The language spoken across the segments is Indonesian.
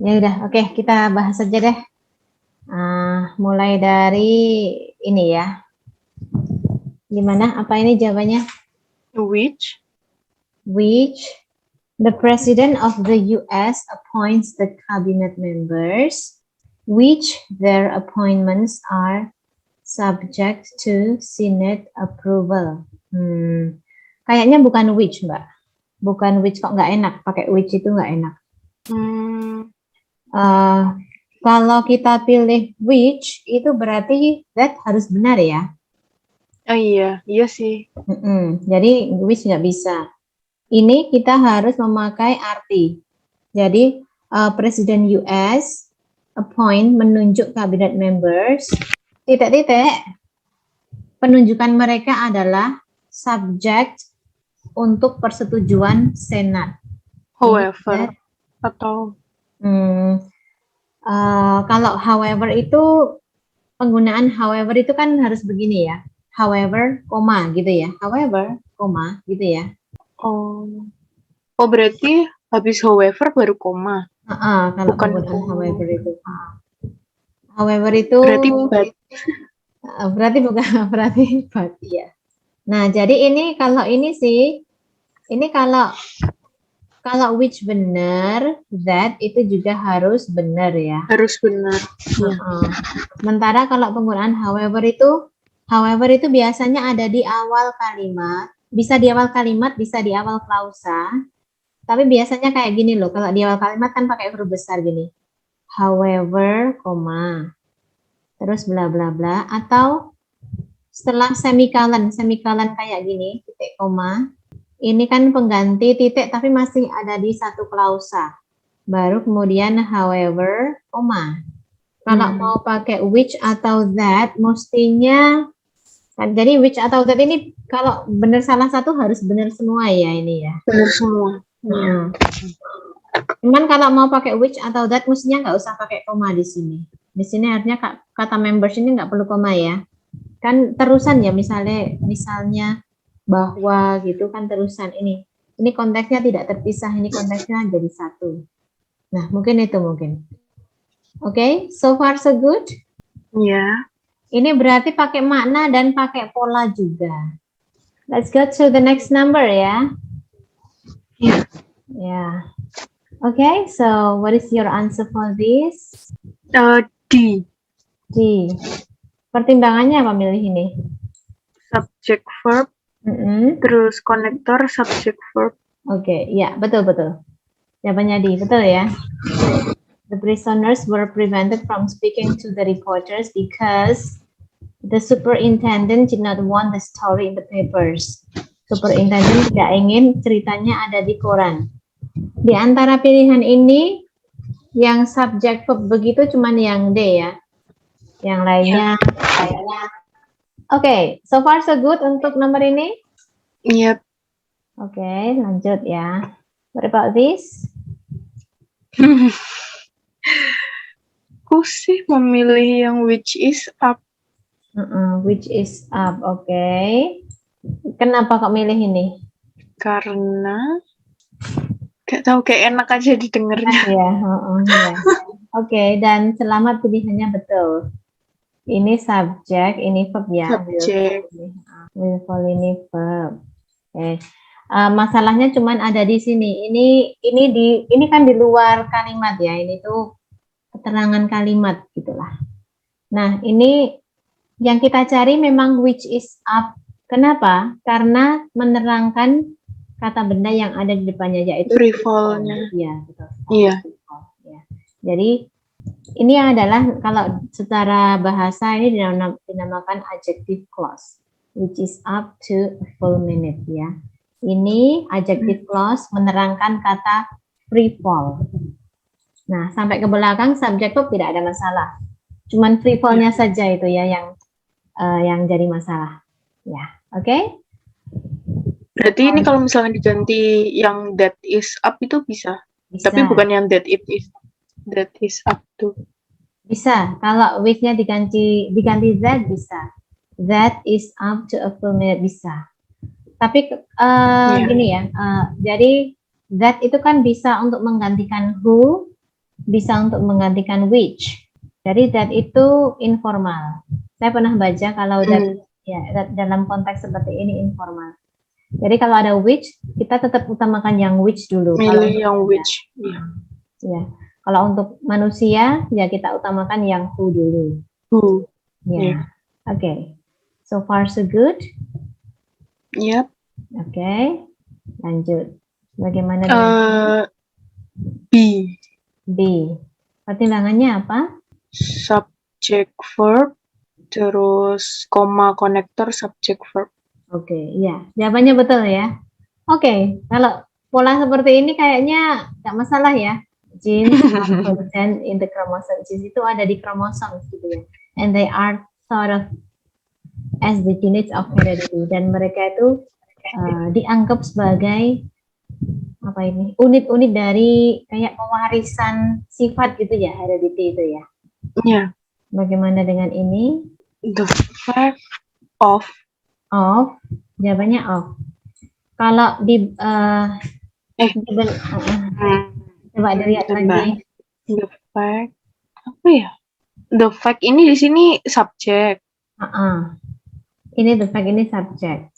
Ya udah, oke, kita bahas saja deh. Mulai dari ini ya. Gimana? Apa ini jawabannya? Which Which the President of the US appoints the cabinet members, which their appointments are subject to Senate approval. Kayaknya bukan which, Mbak. Bukan which, kok nggak enak. Pakai which itu nggak enak. Kalau kita pilih which, itu berarti that harus benar ya. iya sih. Jadi which nggak bisa. Ini kita harus memakai arti. Jadi Presiden US appoint, menunjuk cabinet members, titik-titik, penunjukan mereka adalah subject untuk persetujuan Senat. However, atau kalau however itu, penggunaan however itu kan harus begini ya. However, koma gitu ya. However, koma gitu ya. Oh berarti habis however baru koma. Kalau bukan penggunaan however itu. However itu berarti but. Berarti bukan, berarti but ya. Nah, jadi ini kalau ini sih, ini kalau which benar, that itu juga harus benar ya. Harus benar. Sementara kalau penggunaan however itu biasanya ada di awal kalimat, bisa di awal kalimat, bisa di awal klausa. Tapi biasanya kayak gini loh, kalau di awal kalimat kan pakai huruf besar gini. However, koma. Terus bla bla bla, atau setelah semikolon kayak gini, titik koma. Ini kan pengganti titik tapi masih ada di satu klausa. Baru kemudian however, koma. Kalau mau pakai which atau that, mestinya, jadi which atau that ini kalau benar salah satu harus benar semua ya ini ya. Benar semua. Cuman kalau mau pakai which atau that, mestinya nggak usah pakai koma di sini. Di sini artinya kata members ini nggak perlu koma ya. Kan terusan ya, misalnya bahwa gitu kan terusan ini konteksnya tidak terpisah, ini konteksnya jadi satu. Nah, mungkin itu Oke, so far so good. Ya. Ini berarti pakai makna dan pakai pola juga. Let's go to the next number ya. Yeah. Okay, so what is your answer for this? D. Pertimbangannya apa milih ini? Subject verb. Terus konektor subject verb. Oke, ya betul. Jawabannya D, betul ya. The prisoners were prevented from speaking to the reporters because the superintendent did not want the story in the papers. Superintendent tidak ingin ceritanya ada di koran. Di antara pilihan ini, yang subject verb begitu cuman yang D ya. Yang lainnya kayaknya. Oke, so far so good untuk nomor ini? Yep. Oke, lanjut ya. What about this? Aku sih memilih yang which is up. Which is up, oke. Kenapa kok milih ini? Karena gak tahu, kayak enak aja didengarnya. Ya. Oke, dan selamat, pilihannya betul. Ini subjek, ini verb ya. Subjek. Willful ini verb. Oke. Masalahnya cuman ada di sini. Ini kan di luar kalimat ya. Ini tuh keterangan kalimat gitulah. Nah, ini yang kita cari memang which is up. Kenapa? Karena menerangkan kata benda yang ada di depannya, yaitu Rivalnya. Iya, betul. Iya. Ya. Jadi ini adalah, kalau secara bahasa ini dinamakan adjective clause, which is up to a full minute ya. Ini adjective clause menerangkan kata free fall. Nah, sampai ke belakang subject verb tidak ada masalah. Cuman free fall-nya saja itu ya yang jadi masalah. Ya, oke? Berarti ini kalau misalnya diganti yang that is up itu bisa. Tapi bukan yang that it is. That is up to. Bisa. Kalau with-nya diganti that bisa. That is up to a full minute bisa. Tapi gini ya. Jadi that itu kan bisa untuk menggantikan who bisa untuk menggantikan which. Jadi that itu informal. Saya pernah baca kalau dalam konteks seperti ini informal. Jadi kalau ada which, kita tetap utamakan yang which dulu. Milih yang which. Ya. Kalau untuk manusia, ya kita utamakan yang who dulu. Who. Ya. Oke. So far so good. Yep. Oke. Lanjut. Bagaimana B. B? Pertimbangannya apa? Subject verb, terus koma konektor subject verb. Oke, ya. Jawabannya betul ya. Oke, kalau pola seperti ini kayaknya nggak masalah ya. Genes are present in the chromosome. Genes itu ada di kromosom gitu ya. And they are sort of as the units of heredity. Dan mereka itu dianggap sebagai apa ini? Unit-unit dari kayak pewarisan sifat gitu ya, heredity itu ya. Ya. Bagaimana dengan ini? The fact of. Jawabannya of. Kalau di coba dilihat lagi. The fact apa ya? The fact ini di sini subjek. Ini the fact ini subjek.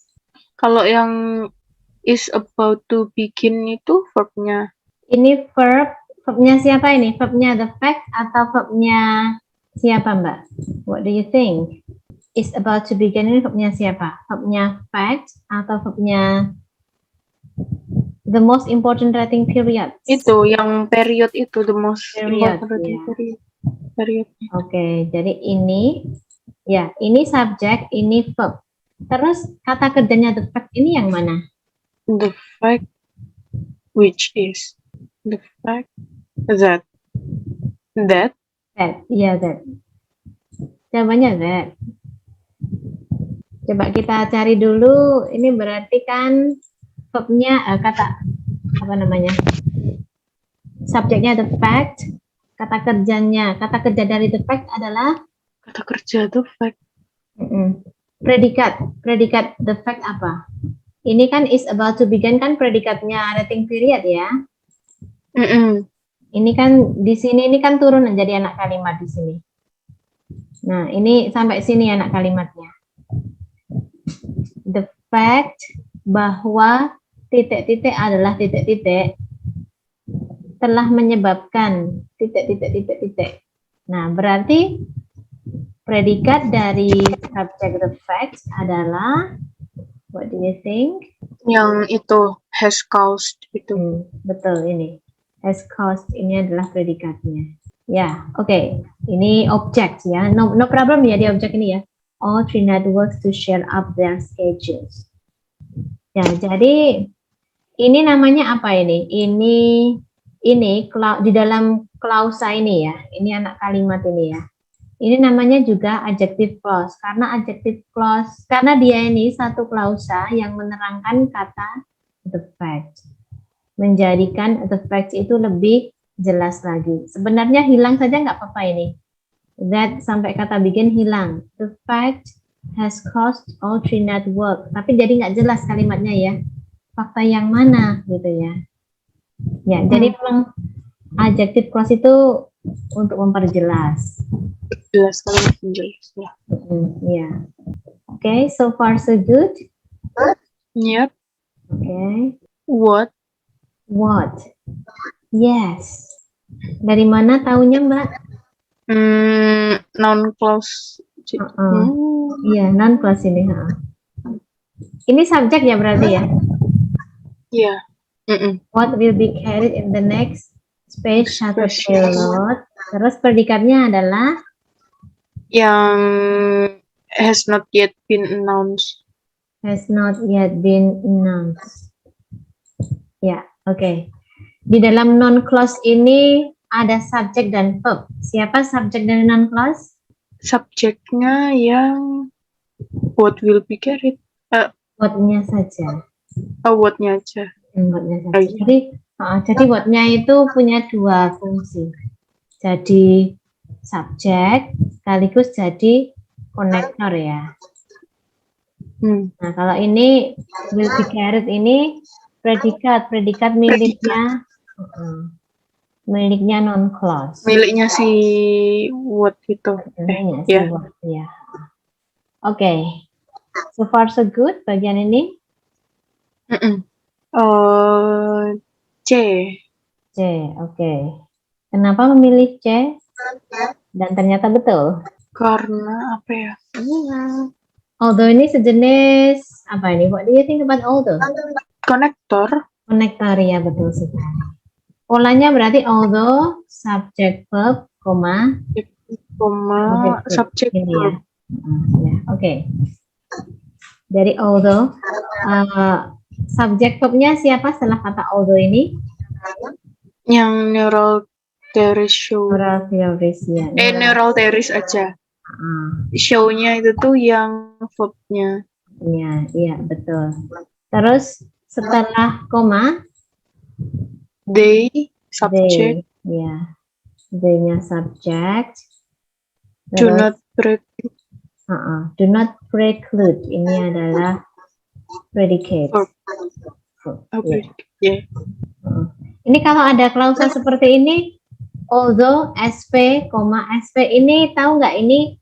Kalau yang is about to begin itu verbnya. Ini verbnya siapa ini? Verbnya the fact atau verbnya siapa Mbak? What do you think? Is about to begin ini verbnya siapa? Verbnya fact atau verbnya the most important writing period? Itu yang period itu the most Period, important writing ya. period. Oke, jadi ini ya, ini subjek, ini verb. Terus kata kerjanya the fact ini yang mana? The fact which is the fact that Ya, that. Jawabannya that. Coba kita cari dulu. Ini berarti kan verbnya kata apa namanya? Subjeknya the fact. Kata kerja dari the fact adalah kata kerja the fact. Predikat the fact apa? Ini kan is about to begin kan predikatnya writing period ya. Ini kan di sini ini kan turun menjadi anak kalimat di sini. Nah, ini sampai sini anak kalimatnya. The fact bahwa titik-titik adalah titik-titik telah menyebabkan titik-titik. Nah, berarti predikat dari subject the fact adalah what do you think? Yang itu has caused itu. Betul ini. Has caused ini adalah predikatnya. Ya, oke. Ini objek ya. No problem ya di objek ini ya. All three networks to share up their schedules. Ya, jadi ini namanya apa ini? Ini di dalam klausa ini ya. Ini anak kalimat ini ya. Ini namanya juga adjective clause. Karena dia ini satu klausa yang menerangkan kata the fact. Menjadikan the fact itu lebih jelas lagi. Sebenarnya hilang saja nggak apa-apa ini. That sampai kata begin hilang. The fact has caused all three network. Tapi jadi nggak jelas kalimatnya ya. Fakta yang mana gitu ya. Ya, jadi memang adjective clause itu untuk memperjelas. Jelas kalau jelas ya. Ya. Oke, so far so good. Yep. Oke. What? Yes. Dari mana taunya Mbak? Noun clause. Iya, noun clause ini. Ini subjek ya berarti ya? Iya. What will be carried in the next space shuttle payload? Terus predikatnya adalah yang has not yet been announced. Has not yet been announced. Ya, oke. Di dalam noun clause ini ada subjek dan verb. Siapa subjek dari noun clause? Subjeknya yang what will be carried. What-nya saja. What-nya aja. What-nya saja. Jadi what-nya itu punya dua fungsi. Jadi subjek sekaligus jadi konektor ya. Nah, kalau ini will be carried ini predikat miliknya Miliknya non-clause. Miliknya si what itu. Miliknya si Ya. what, ya. Oke. So far so good bagian ini. C. C, oke. Kenapa memilih C? Dan ternyata betul. Karena apa ya? Although ini sejenis apa ini? What do you think about although? Konektor. Konektor, ya betul sekali. Polanya berarti although subject verb, koma Subjek ini ya. verb. Ya, oke. Dari although subject verbnya siapa setelah kata although ini? Yang neural teres show. Neural theories ya. Neural teres aja. Show-nya itu tuh yang verbnya. Iya, betul. Terus setelah koma, They, subject. ya, they-nya subject. Do not preclude. Do not preclude. Ini adalah predicate. Yeah. Ini kalau ada klausa seperti ini, although SP, SP ini tahu nggak ini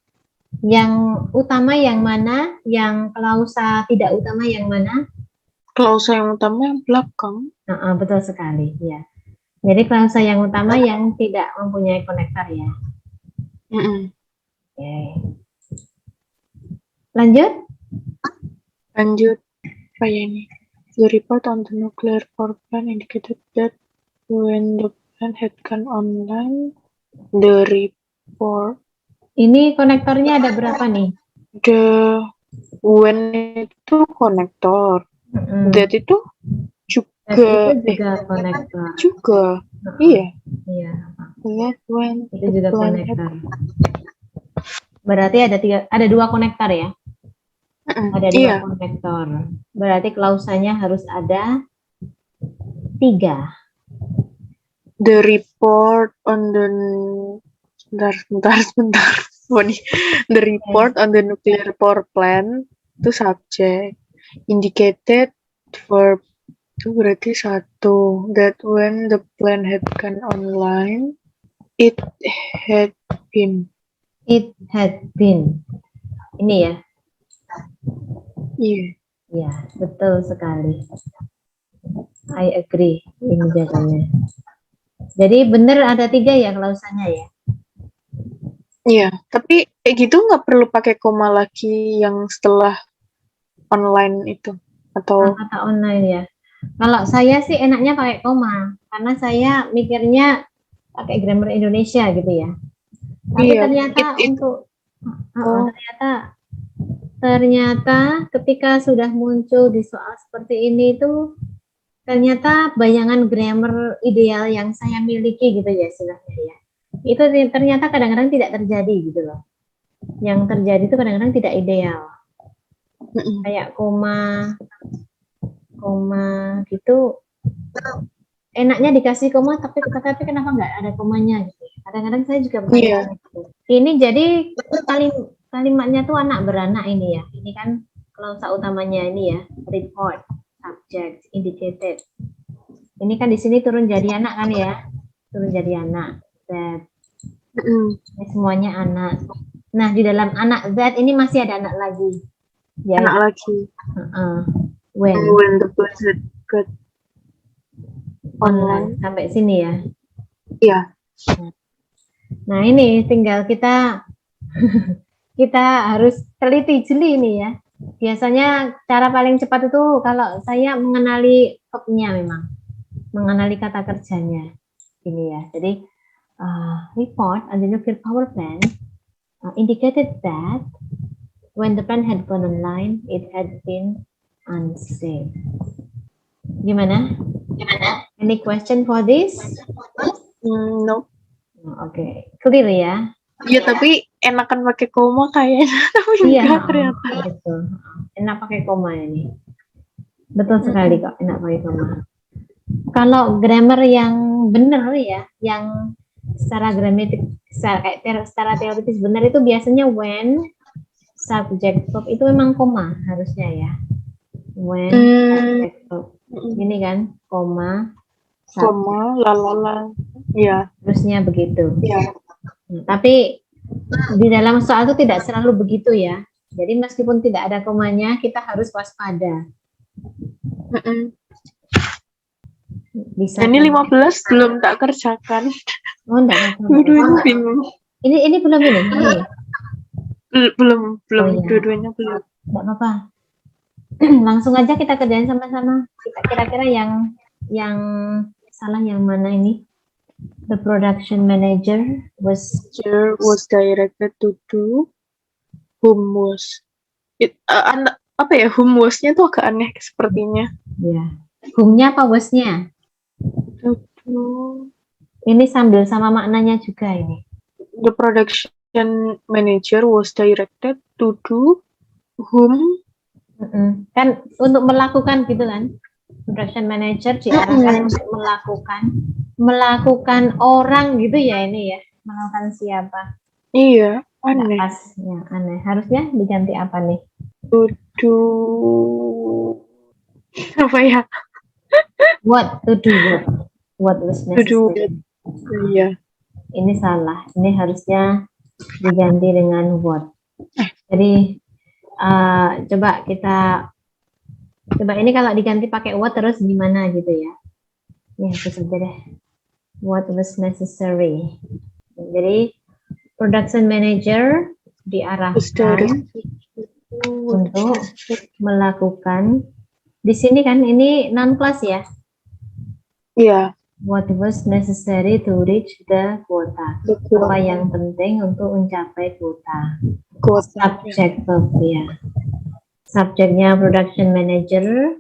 yang utama yang mana, yang klausa tidak utama yang mana? Klausa yang utama yang belakang. Betul sekali, ya. Jadi klausa yang utama yang tidak mempunyai konektor ya. Oke. Lanjut. Kayak ini. The report on the nuclear power plant indicated that when the plant had gone online, the report. Ini konektornya ada berapa nih? The when itu konektor. That itu juga konektor. Juga. Iya. That when itu juga konektor. Berarti ada dua konektor ya? Ada dua konektor. Berarti klausanya harus ada 3. The report on the sebentar. The report on the nuclear power plant itu subject. Indicated verb itu berarti 1. That when the plant had gone online, it had been. Ini ya? Iya. Ya, betul sekali. I agree. Ini jawabannya. Jadi benar ada 3 ya klausanya ya? Iya, tapi kayak gitu nggak perlu pakai koma lagi yang setelah online itu atau kata online ya. Kalau saya sih enaknya pakai koma karena saya mikirnya pakai grammar Indonesia gitu ya. Tapi ternyata ketika sudah muncul di soal seperti ini itu ternyata bayangan grammar ideal yang saya miliki gitu ya istilahnya ya. Itu ternyata kadang-kadang tidak terjadi gitu loh. Yang terjadi itu kadang-kadang tidak ideal. Kayak koma gitu. Enaknya dikasih koma tapi kenapa nggak ada komanya gitu. Kadang-kadang saya juga bertanya gitu. Ini jadi kalimatnya tuh anak beranak ini ya. Ini kan klausa utamanya ini ya, report, subject, indicated. Ini kan di sini turun jadi anak kan ya, turun jadi anak. That. Ini semuanya anak. Nah di dalam anak that ini masih ada anak lagi. Ya. Anak lagi. When the plant got online. Sampai sini ya. Iya. Nah ini tinggal kita harus teliti jeli ini ya. Biasanya cara paling cepat itu kalau saya mengenali verbnya memang. Mengenali kata kerjanya. Ini ya. Jadi report on the nuclear power plant indicated that when the plant had gone online, it had been unsafe. Gimana? Any question for this? No. Oke. Clear ya? Iya, tapi enakan pakai koma kayaknya. Iya, ternyata. Betul. Enak pakai koma ini. Betul sekali kok, enak pakai koma. Kalau grammar yang benar ya, yang secara gramatik, secara teoritis benar itu biasanya when subject verb itu memang koma harusnya ya. When subject verb. Ini kan koma lalala. Iya. Harusnya begitu. Iya. Tapi di dalam soal itu tidak selalu begitu ya. Jadi meskipun tidak ada komanya, kita harus waspada. Mm-mm. Bisa Ini kan? 15 belum tak kerjakan. Oh, enggak apa-apa. Dua-duanya bingung. Ini belum ini. Belum, Oh ya, dua-duanya belum. enggak apa-apa. Langsung aja kita kerjain sama-sama. Kita kira-kira yang salah yang mana ini? The production manager was Here was directed to do whom was apa ya, whom was-nya tuh agak aneh sepertinya. ya. Whom-nya apa was-nya? To do Ini sambil sama maknanya juga ini. the production manager was directed to do whom. Kan untuk melakukan gitu kan. Production manager diarahkan untuk melakukan orang gitu ya ini ya. Melakukan siapa? Iya, Nggak aneh. pas, ya aneh. Harusnya diganti apa nih? To do apa ya? What to do what? What was To do necessary? iya. Ini salah. Ini harusnya diganti dengan what. Jadi coba ini kalau diganti pakai what terus gimana gitu ya? Ya itu saja deh. What was necessary. Jadi production manager Was diarahkan directed untuk melakukan. Di sini kan ini non class ya. Iya, What was necessary to reach the quota. the Apa quota. yang penting untuk mencapai quota. Quota. Subject verb ya. Subjeknya production manager,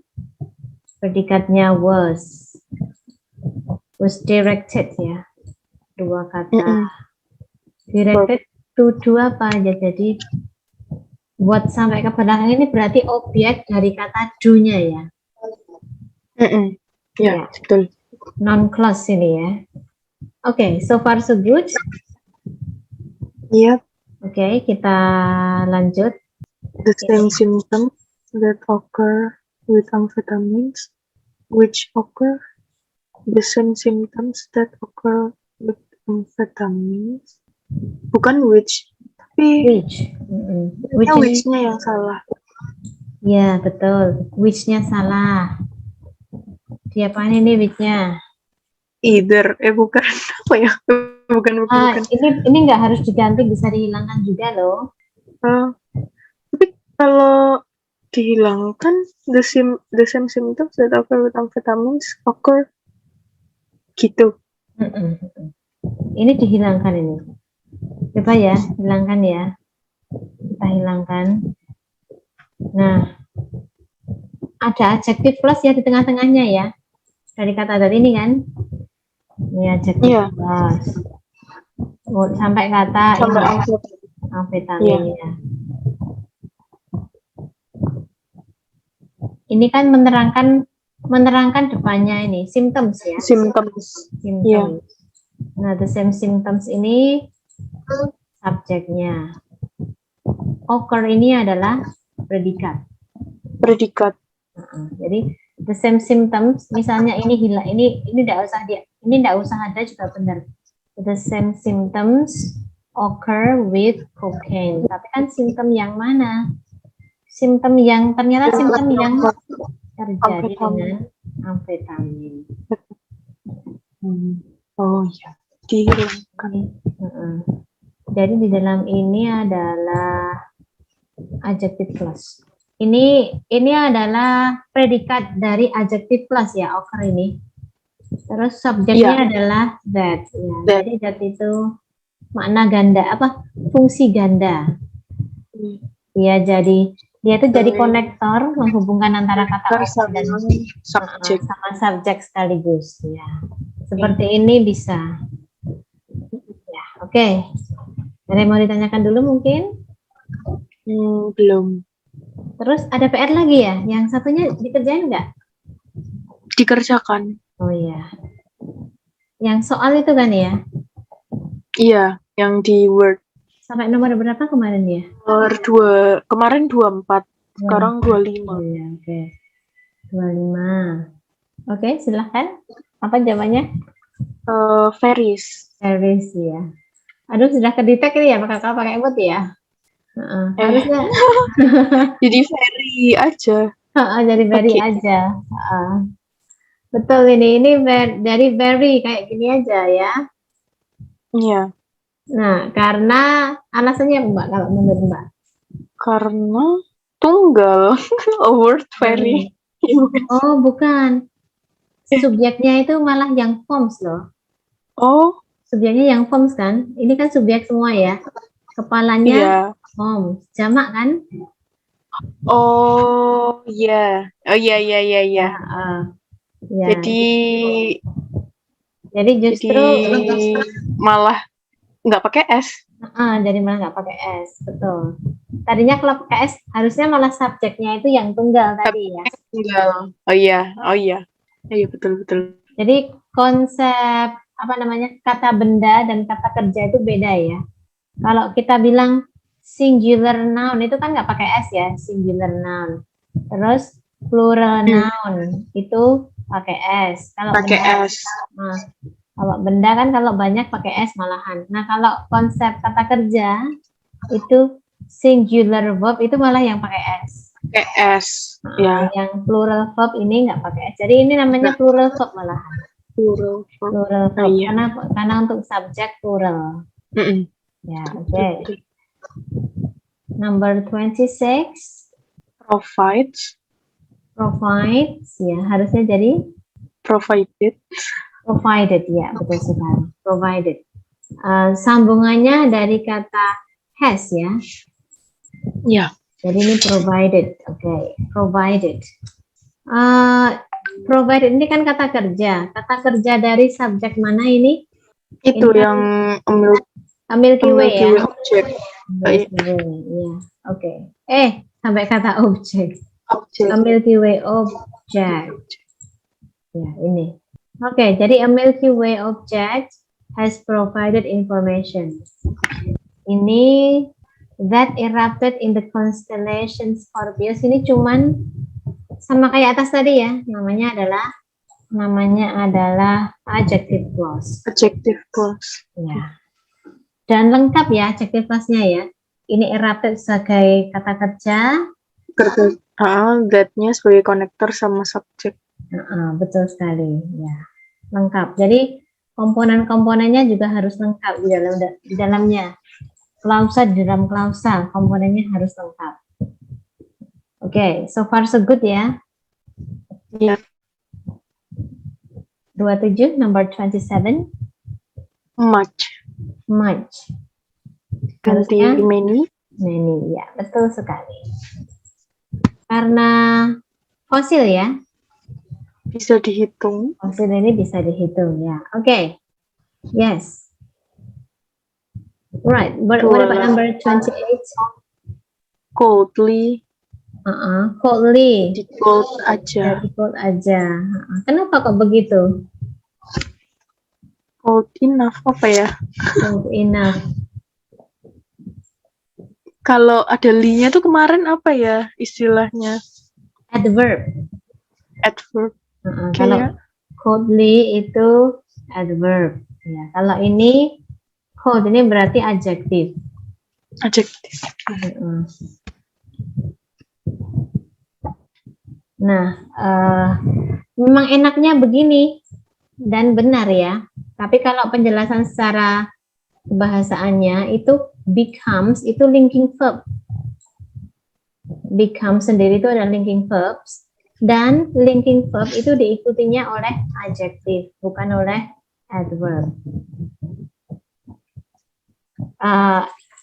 predikatnya was directed ya. Dua kata. Mm-mm. Directed to do apa aja. Jadi buat sampai ke belakang ini berarti objek dari kata do-nya ya. Mm-mm. Ya. Ya, betul. Non clause ini ya. Oke, so far so good. Yep. Oke, kita lanjut. The same symptoms that occur with amphetamines, which occur the same symptoms that occur with amphetamines. Bukan which, tapi Which. Which ini, which-nya yang salah. ya betul. Which-nya salah. Siapa ini which-nya? Either, bukan apa ya? Bukan. Ini nggak harus diganti, bisa dihilangkan juga loh. Tapi kalau dihilangkan the same symptoms that occur with amphetamines occur gitu. Ini dihilangkan ini. Coba ya, hilangkan ya. Kita hilangkan. Nah, ada adjective plus ya di tengah-tengahnya ya. Dari kata dari ini kan. Ini adjective Iya. plus. Sampai kata Sampai ini amfetamin ya. Ini kan menerangkan depannya ini symptoms ya. Symptoms. Iya. Nah, the same symptoms ini subjeknya. Occur ini adalah predikat. Jadi the same symptoms, misalnya ini hilang, ini tidak usah ada juga benar. The same symptoms occur with cocaine. Tapi kan simptom yang mana? Simptom yang terjadi dengan amfetamin. Oh ya, dihilangkan. Jadi di dalam ini adalah adjective plus. Ini adalah predikat dari adjective plus ya, occur ini. Terus subjeknya adalah that. Ya. Jadi that itu makna ganda, fungsi ganda. Ya, jadi dia itu jadi konektor menghubungkan antara kata occur dan subjek sama subjek sekaligus. Ya, seperti ini bisa. Ya, oke. Ada yang mau ditanyakan dulu mungkin? Belum. Terus ada PR lagi ya? Yang satunya dikerjain nggak? Dikerjakan. Oh iya. Yang soal itu kan ya? Iya, yang di Word. Sampai nomor berapa kemarin ya? Nomor 2, kemarin 24, sekarang 25. Oh iya, oke. 25. Oke, silahkan. Apa jawabannya? Varies. Varies ya. Aduh, sudah kedetek ini ya kakak pakai emot ya. Harusnya Jadi vary aja. jadi very Oke. aja. Betul ini dari very kayak gini aja ya. Iya. Nah, karena alasannya apa, Mbak kalau menurut Mbak? Karena tunggal. A word vary. Oh, bukan. Subjeknya itu malah yang forms loh. Oh, Subjeknya yang forms kan? Ini kan subjek semua ya. Kepalanya iya. forms. Jamak kan? Oh, iya. Oh, iya. Ya, ya. Jadi Jadi justru malah nggak pakai S. jadi malah nggak pakai S, betul. Tadinya kalau pakai S harusnya malah subjeknya itu yang tunggal tadi ya. Tunggal. Oh iya. Iya, betul. Jadi konsep apa namanya kata benda dan kata kerja itu beda ya. Kalau kita bilang singular noun itu kan nggak pakai S ya, singular noun. Terus plural noun itu pakai S. Pakai S. Kalau benda kan kalau banyak pakai S malahan. Nah, kalau konsep kata kerja itu singular verb itu malah yang pakai S. Pakai S. Ya. Yang plural verb ini nggak pakai S. Jadi ini namanya plural verb malahan. Plural verb. Plural verb Iya. karena untuk subjek plural. Ya, oke. Number 26. Provides, ya harusnya jadi provided, ya betul sekali. Provided. Sambungannya dari kata has ya. Ya. Jadi ini provided, oke. Provided. Provided ini kan kata kerja. Kata kerja dari subjek mana ini? Itu ini yang Milky Way ya. Object. Ya, oke. Sampai kata objek. Object. A Milky Way object. Ya, ini. Oke, jadi a Milky Way object has provided information. Ini that erupted in the constellation Scorpius ini cuman sama kayak atas tadi ya. Namanya adalah adjective clause. Adjective clause. Ya. Dan lengkap ya adjective clause-nya ya. Ini erupted sebagai kata kerja. That-nya sebagai konektor sama subjek. Betul sekali, ya. Lengkap. Jadi komponen-komponennya juga harus lengkap di dalamnya. Klausa di dalam klausa, komponennya harus lengkap. Oke, so far so good ya. Ya. 27, number 27. Much. Ganti many, ya, betul sekali. Karena fosil ya. Bisa dihitung. Fosil ini bisa dihitung ya. Oke. Yes. Right. What about number 28? Coldly. Coldly. Di cold aja. Di cold aja. Kenapa kok begitu? Cold enough apa ya? Cold enough. Kalau ada li-nya tuh kemarin apa ya istilahnya? Adverb. Kalau coldly itu adverb. Ya, kalau ini cold ini berarti adjective. Nah, memang enaknya begini dan benar ya. Tapi kalau penjelasan secara kebahasaannya itu becomes itu linking verb. Become sendiri itu adalah linking verbs dan linking verb itu diikutinya oleh adjective bukan oleh adverb.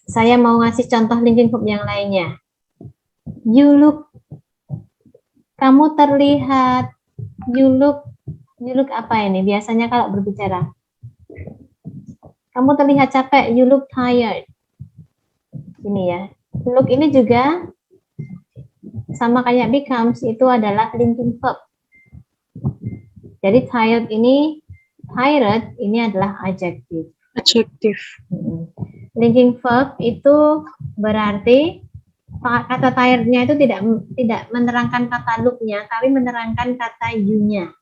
Saya mau ngasih contoh linking verb yang lainnya. You look, kamu terlihat. You look apa ini? Biasanya kalau berbicara, kamu terlihat capek. You look tired. Ini ya. Look ini juga sama kayak becomes, itu adalah linking verb. Jadi tired ini adalah adjective. Linking verb itu berarti kata tired-nya itu tidak menerangkan kata look-nya, tapi menerangkan kata you-nya.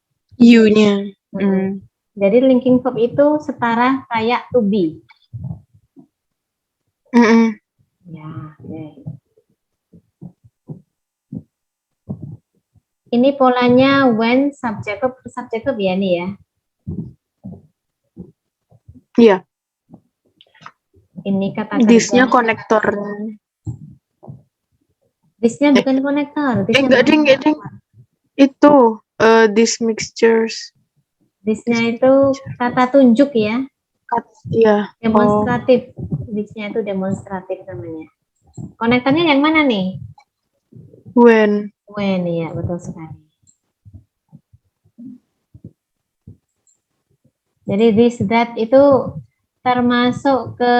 Jadi linking verb itu setara kayak to be. Mm-mm. Ya, oke. Ini polanya when subject verb ya nih ya. Iya, Ini kata this-nya kerja. konektor. This-nya bukan konektor. This-nya Enggak ding. Itu these mixtures. This-nya itu kata tunjuk ya. Iya. Oh, Demonstratif. This-nya itu demonstratif namanya. Konektornya yang mana nih? when. When ya, betul sekali. Jadi this, that itu termasuk ke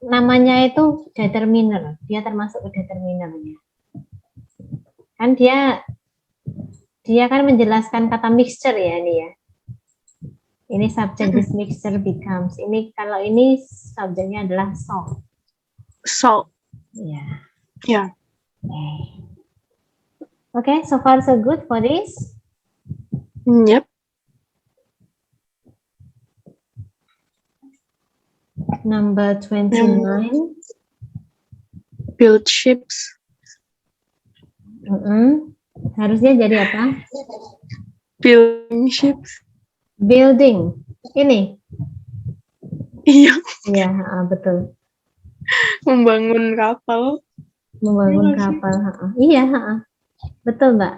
namanya itu determiner. Dia termasuk ke determinernya. Kan dia kan menjelaskan kata mixture ya ini ya. Ini subject, this mixture becomes. Ini kalau ini subjeknya adalah salt. Salt. Ya. Ya. Okay, so far so good for this. Yep. Number 29. Build ships. Harusnya jadi apa? Building ships. Building. Ini. Iya. Iya, betul. Membangun kapal. Membangun kapal. Iya, betul Mbak.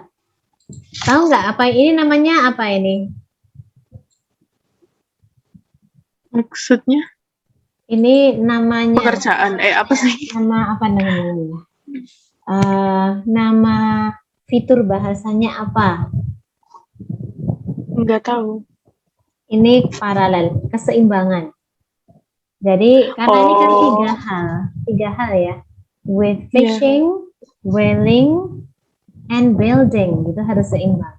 Tahu nggak apa ini namanya apa ini? Maksudnya? Ini namanya. Pekerjaan. Apa sih? Nama apa namanya? Nama fitur bahasanya apa? Nggak tahu. Ini paralel, keseimbangan. Jadi karena ini kan tiga hal ya. With fishing, whaling, and building itu harus seimbang.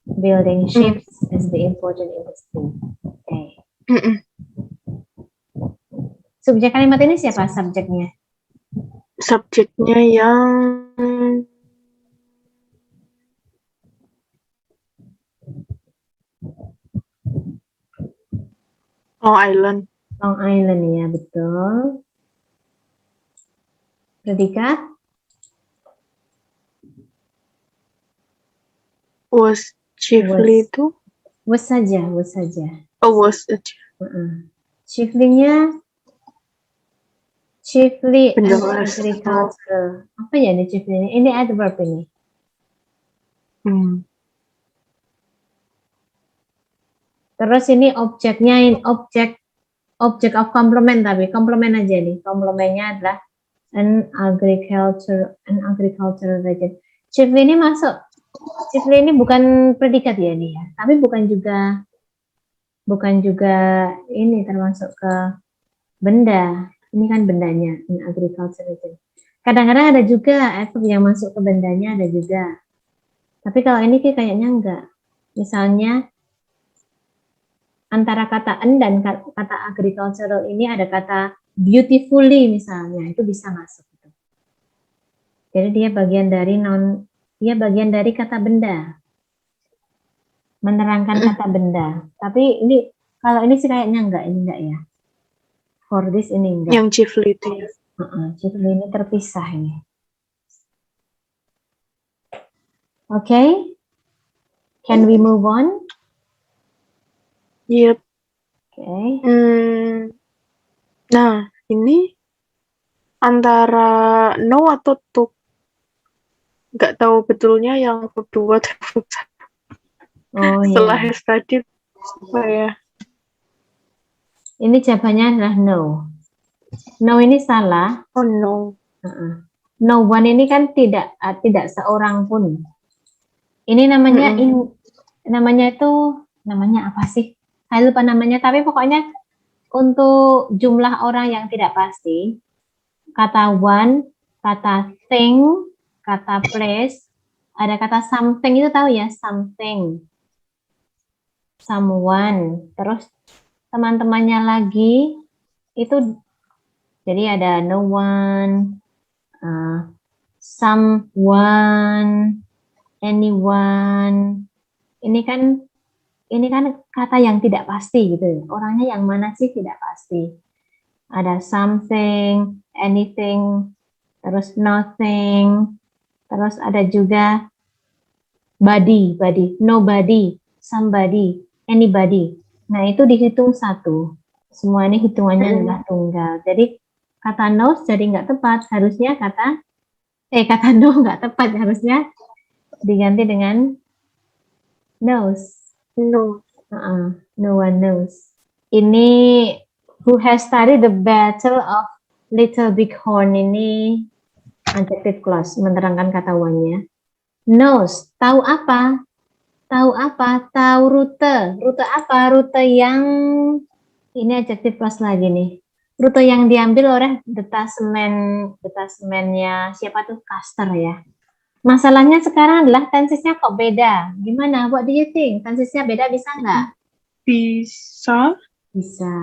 Building ships is the important industry. Okay. Subjek kalimat ini siapa subjeknya? Subjeknya yang Long Island. Long Island ya, betul. Predikat? Was chiefly itu? Was saja. Oh, was aja. Chiefly-nya chiefly Penjelas. agriculture. Apa ya ini chiefly ini? Ini adverb ini. Terus ini objeknya object of complement tapi complement aja nih. Complementnya adalah an agricultural region. Chiefly ini masuk. Chiefly ini bukan predikat ya nih ya. Tapi bukan juga ini termasuk ke benda. Ini kan bendanya in agricultural region. Kadang-kadang ada juga adverb yang masuk ke bendanya ada juga. Tapi kalau ini kayaknya enggak. Misalnya antara kata an dan kata agricultural ini ada kata beautifully misalnya, itu bisa masuk. Jadi dia bagian dari kata benda. Menerangkan kata benda. Tapi ini kalau ini sih kayaknya enggak ya. For this ini enggak. Yang chiefly itu ya. Chiefly ini terpisah ini. Okay. Can we move on? Yep. Okay. Nah, ini antara no atau to. Nggak tahu betulnya yang kedua atau setelah tadi apa ya? Ini jawabannya adalah no. No ini salah. Oh no. No one ini kan tidak seorang pun. Ini namanya namanya apa sih? Saya lupa namanya, tapi pokoknya untuk jumlah orang yang tidak pasti, kata one, kata thing, kata place, ada kata something itu tahu ya, something, someone, terus teman-temannya lagi itu jadi ada no one, someone, anyone. Ini kan ini kan kata yang tidak pasti gitu ya. Orangnya yang mana sih tidak pasti. Ada something, anything, terus nothing, terus ada juga body, nobody, somebody, anybody. Nah, itu dihitung satu. Semua ini hitungannya adalah tunggal. Jadi kata knows jadi nggak tepat. Harusnya kata no nggak tepat. Harusnya diganti dengan knows. No. No one knows. Ini who has studied the battle of Little Bighorn ini adjective clause menerangkan kata one-nya. Knows, tahu apa? Tahu apa? Tahu rute. Rute apa? Rute yang ini adjective clause lagi nih. Rute yang diambil oleh detasemennya siapa tuh? Custer ya. Masalahnya sekarang adalah tensesnya kok beda. Gimana? What do you think? Tensesnya beda bisa nggak? Bisa. Bisa.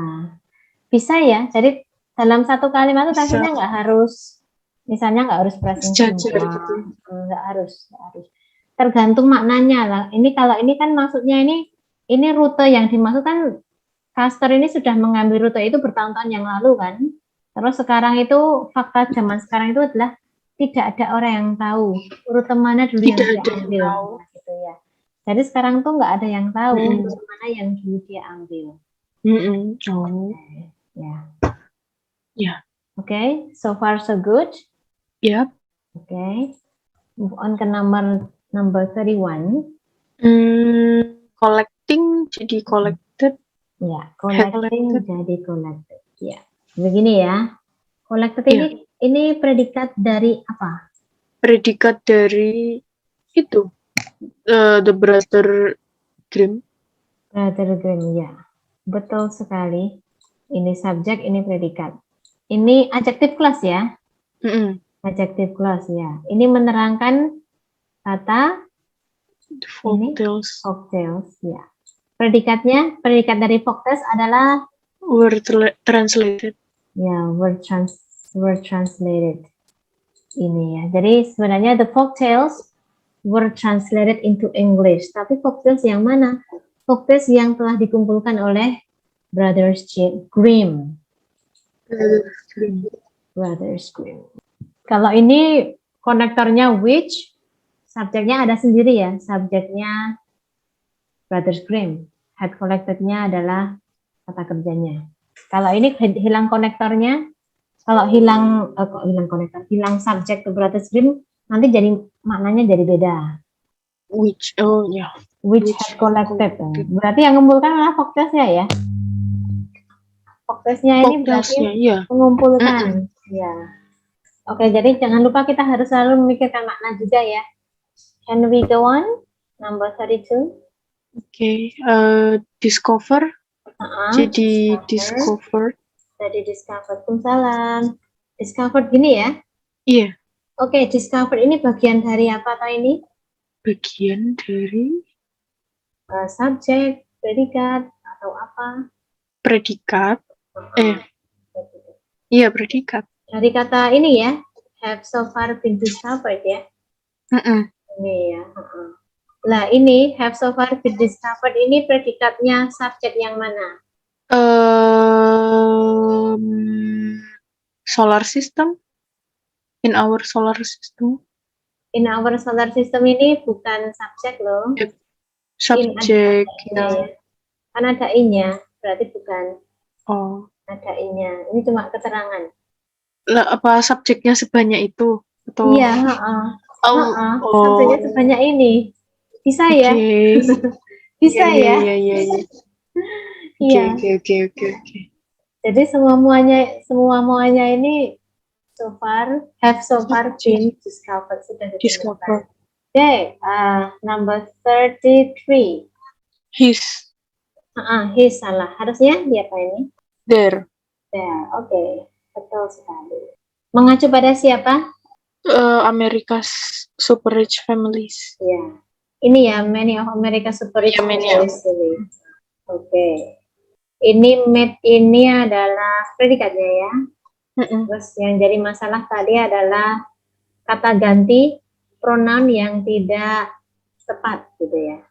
Bisa ya. Jadi dalam satu kalimat itu Bisa. tensesnya nggak harus, misalnya nggak harus present Sejajar simple. gitu. Nggak harus. Tergantung maknanya lah. Ini kalau ini kan maksudnya ini rute yang dimaksud kan Custer ini sudah mengambil rute itu bertahun-tahun yang lalu kan. Terus sekarang itu fakta zaman sekarang itu adalah tidak ada orang yang tahu rute mana dulu yang Tidak dia ada yang ambil. tahu. Nah, gitu ya. Jadi sekarang tuh nggak ada yang tahu Mm-mm. rute mana yang dulu dia ambil. Oh. Ya. Ya. Oke, so far so good. Yep. Oke. Move on ke number 31. Collecting jadi collected. Ya, collecting Collected. jadi collected. Ya. Begini ya. Collected Ya. ini predikat dari apa? Predikat dari itu. The Brother Grimm. Brother Grimm, ya. Betul sekali. Ini subjek, ini predikat. Ini adjective clause ya. Adjective clause ya. Ini menerangkan kata The folktales. folktales ya. Predikat dari folktales adalah Were translated. ya, word translated. Ini ya. Jadi sebenarnya the folktales were translated into English. Tapi folktales yang mana? Folktales yang telah dikumpulkan oleh Brothers Grimm. Brothers Grimm. Kalau ini konektornya which, subjeknya ada sendiri ya. Subjeknya Brothers Grimm. Head collected-nya adalah kata kerjanya. Kalau ini hilang konektornya, kalau hilang subjek ke Brothers Grimm, nanti jadi maknanya jadi beda. Which, oh ya. Yeah. Which head collected. Berarti yang mengumpulkan adalah folktales-nya ya. Folktales-nya ini berarti mengumpulkan. Ya. Oke, jadi jangan lupa kita harus selalu memikirkan makna juga ya. Can we go on? Number 32. Oke, discover. Jadi discovered. Jadi discovered. Salam. Discovered gini ya? Iya. Oke, discovered ini bagian dari apa atau ini? Bagian dari subjek, predikat, atau apa? Predikat. Iya, predikat. Dari kata ini ya, have so far been discovered ya. Ini ya. Lah ini have so far been discovered ini predikatnya subjek yang mana? Solar system. In our solar system. In our solar system ini bukan subjek loh. Subjek. Ya. Kan ada i-nya, berarti bukan. Oh. Ada i-nya. Ini cuma keterangan. Lah, apa subjeknya sebanyak itu? Atau... Iya, subjeknya sebanyak ini. Bisa ya? Bisa ya? Iya. Oke. Jadi semuanya ini have so far been discovered. Sudah discovered. Oke, number 33. His. His salah. Harusnya dia apa ini? There. Oke. Betul sekali. Mengacu pada siapa? America's super rich families. Ya. Ini ya, many of America's super rich families. Oke. Ini made ini adalah predikatnya ya. Terus yang jadi masalah tadi adalah kata ganti pronoun yang tidak tepat gitu ya.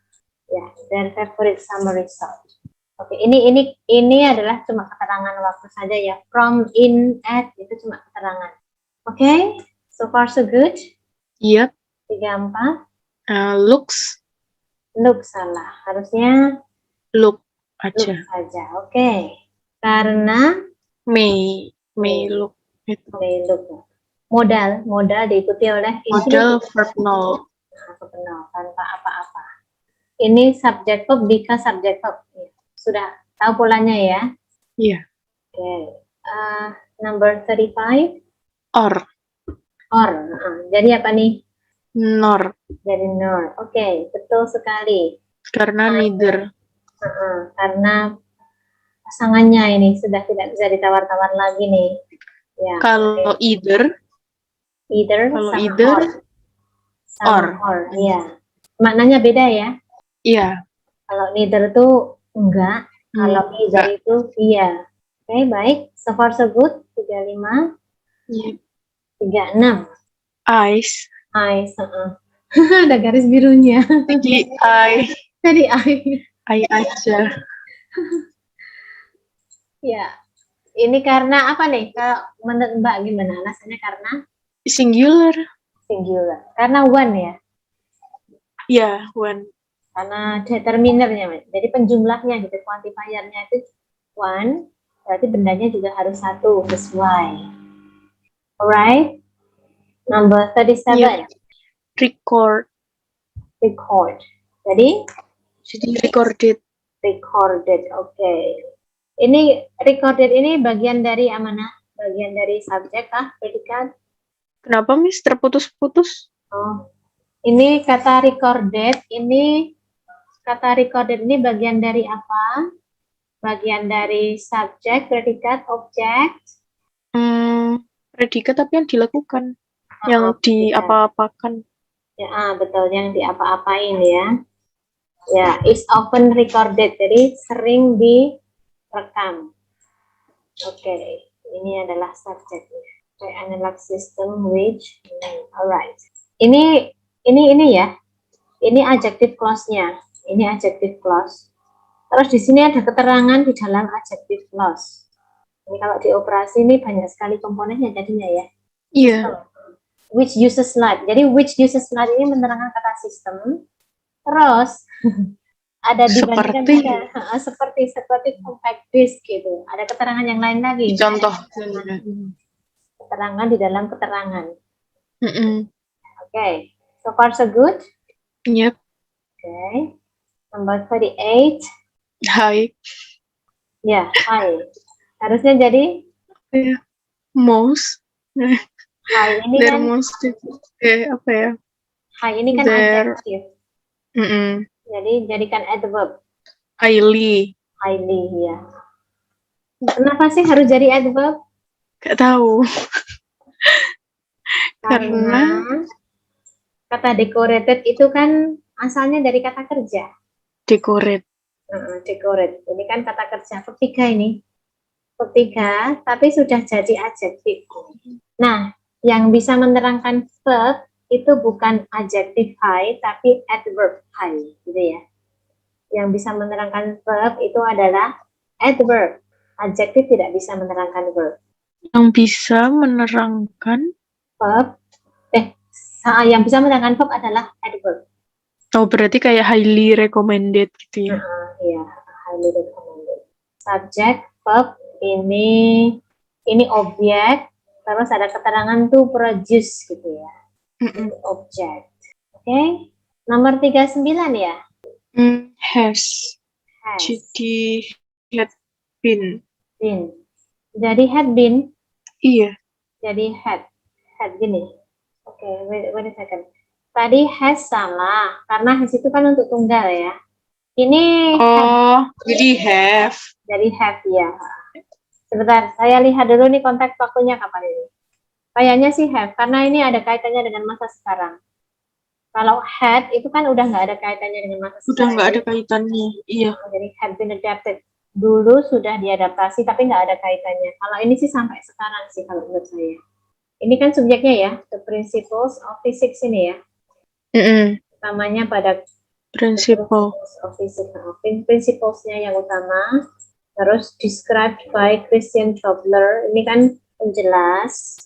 Ya, their favorite summer resort. Oke, ini adalah cuma keterangan waktu saja ya. From, in, at itu cuma keterangan. Oke, so far so good. Yep. 3, 4. Looks. Look salah. Harusnya Look look aja. saja. Oke. Karena May look. Itu. may look. Modal diikuti oleh Modal infinitive. verb null. Nah, tanpa apa-apa. Ini subject verb, because subject verb. Sudah tahu polanya ya? Iya. Oke. Number 35. Or. Jadi apa nih? Nor. Jadi nor. Oke, betul sekali. Karena neither. Karena pasangannya ini sudah tidak bisa ditawar-tawar lagi nih. Ya. Kalau either. Either sama either. Sama or. Iya. Maknanya beda ya. Iya. Kalau neither itu enggak. Kalau either itu iya. Oke, baik. So far so good. 35. Iya. 36. Eyes. Ada garis birunya. Tadi I. Tadi I. I aja. Ya. Ini karena apa nih? Kalau menurut Mbak gimana? Alasannya karena Singular. Karena one ya. Iya, one. Karena determinernya. Jadi penjumlahnya gitu, quantifiernya itu one. Berarti bendanya juga harus satu. That's why. Alright. Number 37. Yeah. Record. Jadi recorded. Oke. Ini recorded ini bagian dari mana? Bagian dari subjek kah? Predikat? Kenapa Miss terputus-putus? Oh. Ini kata recorded ini bagian dari apa? Bagian dari subjek, predikat, objek? Predikat tapi yang dilakukan. Yang diapa-apakan. Ya, betul, yang diapa-apain ya. Ya, is often recorded, jadi sering direkam. Oke, ini adalah subjeknya. Analog system which, alright. Ini ya. Ini adjective clause-nya. Ini adjective clause. Terus di sini ada keterangan di dalam adjective clause. Ini kalau di operasi ini banyak sekali komponennya jadinya ya. Iya. Which uses like. Jadi which uses like ini menerangkan kata sistem. Terus ada dibandingkan seperti compact disk gitu. Ada keterangan yang lain lagi. Contoh. Keterangan di dalam keterangan. Okay. So far so good. Yep. Okay. Number 38. Hi. Ya, hi. Harusnya jadi most. Hi ini kan most apa ya? Hi ini kan adjective. Jadi jadikan adverb. Highly Ya. Kenapa sih harus jadi adverb? Gak tahu. Karena kata decorated itu kan asalnya dari kata kerja. Decorate. Decorate. Ini kan kata kerja. Ketiga ini. Tapi sudah jadi adjektif. Nah, yang bisa menerangkan verb itu bukan adjective high, tapi adverb high, gitu ya. Yang bisa menerangkan verb itu adalah adverb. Adjective tidak bisa menerangkan verb. Yang bisa menerangkan verb, yang bisa menerangkan verb adalah adverb. Oh, berarti kayak highly recommended gitu ya? Iya, highly recommended. Subject, verb, ini objek, terus ada keterangan tuh produce gitu ya. Object. Oke. Nomor 39 ya. Has. Jadi had been. Jadi had been. Iya. Jadi had gini. Oke, wait a second. Tadi has salah karena has itu kan untuk tunggal ya. Ini jadi have. Jadi have ya. Sebentar, saya lihat dulu nih konteks waktunya kapan ini. Kayaknya sih have, karena ini ada kaitannya dengan masa sekarang. Kalau had itu kan udah nggak ada kaitannya dengan masa sekarang. Udah nggak ada kaitannya, iya. Jadi had been adapted. Dulu sudah diadaptasi, tapi nggak ada kaitannya. Kalau ini sih sampai sekarang sih kalau menurut saya. Ini kan subjeknya ya, the principles of physics ini ya. Utamanya pada Principle. Principles-nya yang utama. Terus described by Christian Schobler. Ini kan penjelas.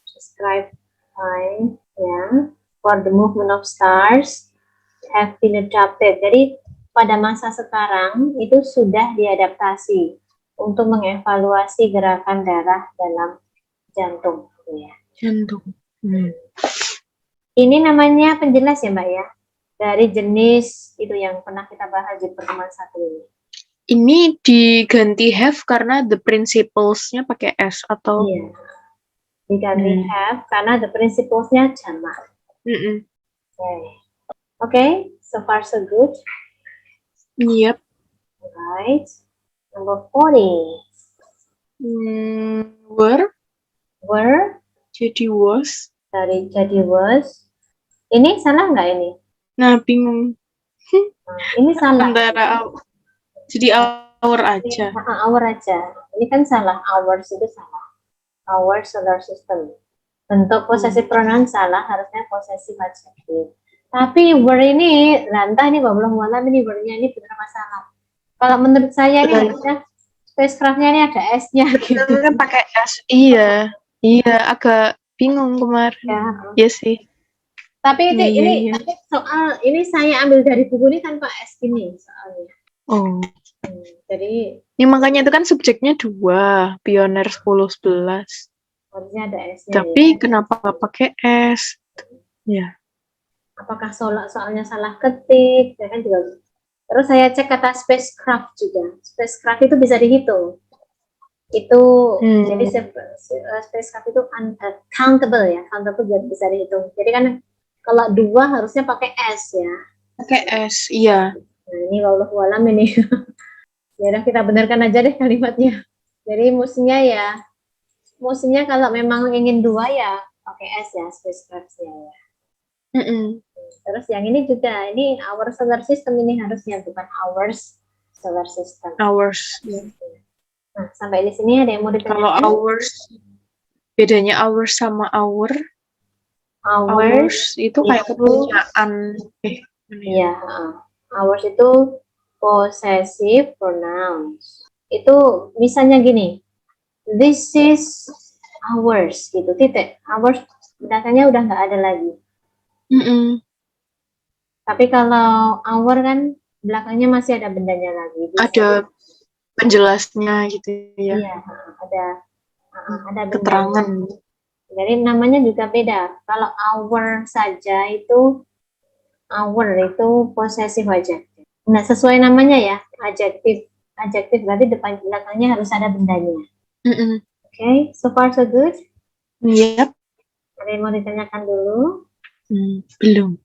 Described by, ya, for the movement of stars have been adapted. Jadi pada masa sekarang itu sudah diadaptasi untuk mengevaluasi gerakan darah dalam jantung. Ya. Jantung. Ini namanya penjelas ya Mbak ya, dari jenis itu yang pernah kita bahas di pertemuan satu ini. Ini diganti have karena the principles-nya pakai S atau? Iya, diganti have karena the principles-nya jamak. Okay, so far so good. Yep. Right. Number 40. Were. Jadi was. Dari jadi was. Ini salah nggak ini? Nah, bingung. Ini salah. Jadi hour aja. Hour aja. Ini kan salah. Hours itu salah. Our solar system. Bentuk posesif pronoun salah. Harusnya posesif adjektif. Tapi were ini, entah ini belum malam ini were-nya ini benar masalah. Kalau menurut saya ini harusnya spacecraft-nya ini ada S-nya gitu. Kan pakai S. Iya, agak bingung kemarin. Ya sih. Tapi ini tapi soal ini saya ambil dari buku ini tanpa S ini soalnya. Oh. Jadi ya makanya itu kan subjeknya 2, pioner 10-11. Harusnya ada S-nya. Tapi kenapa nggak pakai S? Ya. Apakah soalnya salah ketik? Ya kan juga. Terus saya cek kata spacecraft juga. Spacecraft itu bisa dihitung. Itu jadi spacecraft itu countable ya, countable bisa dihitung. Jadi kan kalau 2 harusnya pakai S ya. Pakai S, iya. Nah ini wallahu alam ini. Ya udah kita benarkan aja deh kalimatnya. Jadi mestinya kalau memang ingin 2 ya pakai S ya spacecraft-nya ya. Terus yang ini juga, ini our solar system ini harusnya bukan ours solar system. Ours. Nah, sampai di sini ada yang mau ditanyakan? Kalau ours, bedanya ours sama our. Ours itu kayak kepunyaan. Iya, ours itu possessive pronouns. Itu misalnya gini, this is ours gitu, titik. Ours belakangnya udah nggak ada lagi. Tapi kalau our kan belakangnya masih ada bendanya lagi. Ada penjelasnya gitu ya. Iya, ada keterangan. Jadi namanya juga beda. Kalau our saja itu possessive adjective. Nah, sesuai namanya ya, adjektif. Adjektif berarti depan belakangnya harus ada bendanya. Okay, so far so good? Yep. Ada yang mau ditanyakan dulu? Belum.